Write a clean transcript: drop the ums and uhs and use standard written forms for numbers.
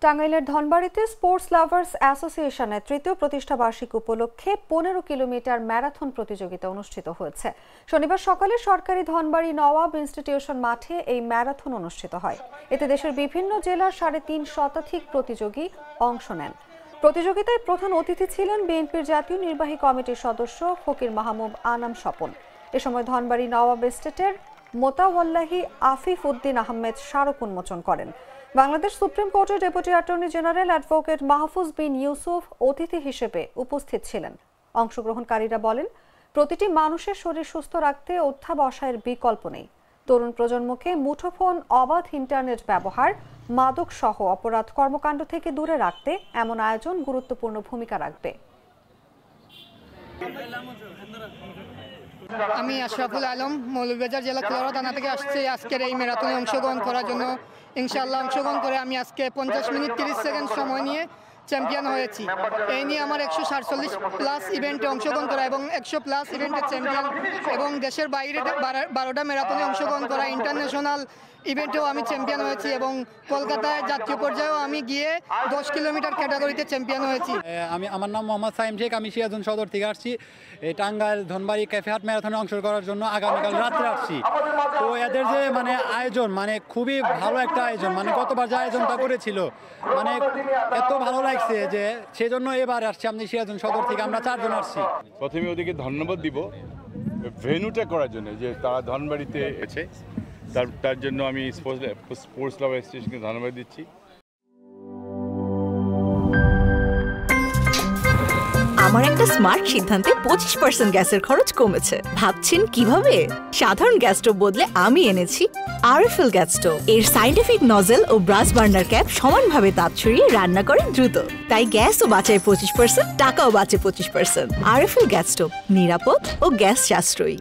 টাঙ্গাইলের ধনবাড়িতে sports lovers অ্যাসোসিয়েশনের তৃতীয় প্রতিষ্ঠা বার্ষিকী উপলক্ষে 15 কিলোমিটার ম্যারাথন প্রতিযোগিতা অনুষ্ঠিত হয়েছে। শনিবার সকালে সরকারি ধনবাড়ি নওয়াব ইনস্টিটিউশন মাঠে এই ম্যারাথন অনুষ্ঠিত হয়। এতে দেশের বিভিন্ন জেলার 3.5 শতাধিক প্রতিযোগী অংশ নেন। প্রতিযোগিতায় প্রধান অতিথি ছিলেন বিএনপির জাতীয় নির্বাহী কমিটির সদস্য ফকির মাহমুদ আনাম স্বপন। এ সময় ধনবাড়ি নওয়াব এস্টেটের মোতাওয়াল্লাহি আফিফ উদ্দিন আহমেদ স্মারক উন্মোচন করেন। বাংলাদেশ সুপ্রিম কোর্টের deputy attorney general advocate Mahfuz bin Yusuf অতিথি হিসেবে উপস্থিত ছিলেন। অংশগ্রহণকারীরা বলেন, প্রতিটি মানুষের শরীর সুস্থ রাখতে অধ্যাবসায়ের বিকল্প নেই। তরুণ প্রজন্মকে মুঠোফোন, অবাধ ইন্টারনেট ব্যবহার, মাদক সহ অপরাধ কর্মকাণ্ড থেকে দূরে রাখতে এমন আয়োজন গুরুত্বপূর্ণ ভূমিকা রাখবে। আমি আশরাফুল আলম, মৌলভীবাজার জেলা কুলাউড়া থানা থেকে আসছি আজকের এই ম্যারাথনে অংশগ্রহণ করার জন্য। ইনশাআল্লাহ অংশগ্রহণ করে আমি আজকে 50 মিনিট 30 সেকেন্ড সময় নিয়ে চ্যাম্পিয়ন হয়েছি। এই নিয়ে আমার 147+ ইভেন্টে অংশগ্রহণ করা এবং 100+ ইভেন্টের চ্যাম্পিয়ন এবং দেশের বাইরে 12টা ম্যারাথনে অংশগ্রহণ করা, ইন্টারন্যাশনাল ইভেন্টেও আমি চ্যাম্পিয়ন হয়েছি এবং কলকাতায় জাতীয় পর্যায়েও আমি গিয়ে 10 কিলোমিটার ক্যাটাগরিতে চ্যাম্পিয়ন হয়েছি। আমার নাম মোহাম্মদ সাইম শেখ, আমি সিরাজগঞ্জ সদর থেকে আসছি এই টাঙ্গাইল ধনবাড়ি ক্যাফে হাট ম্যারাথনে অংশগ্রহণ করার জন্য। আগামীকাল রাত্রে আসছি। তো এদের যে আয়োজন খুবই ভালো একটা আয়োজন। গতবার যে আয়োজনটা করেছিল এত ভালো লাগছে যে সেজন্য এবার আসছি। আমি সিরাজগঞ্জ সদর থেকে আমরা 4 জন আসছি। প্রথমে ওদিকে ধন্যবাদ দিব ভেন্যুটা করার জন্য, যে তারা ধনবাড়িতে এসেছে, তার জন্য আমি স্পোর্টস লাভার অ্যাসোসিয়েশনকে ধন্যবাদ দিচ্ছি। আমার একটা স্মার্ট সিদ্ধান্তে 25% গ্যাসের খরচ কমেছে। ভাবছেন কিভাবে? সাধারণ গ্যাস স্টোভ বদলে আমি এনেছি আরএফএল গ্যাস স্টোভ। এর সাইন্টিফিক নজল ও ব্রাস বার্নার ক্যাপ সমানভাবে তাপ ছড়িয়ে রান্না করে দ্রুত। তাই গ্যাসও বাঁচায় 25%, টাকাও বাঁচে 25%। আরএফএল গ্যাস স্টোভ নিরাপদ ও গ্যাস সাশ্রয়ী।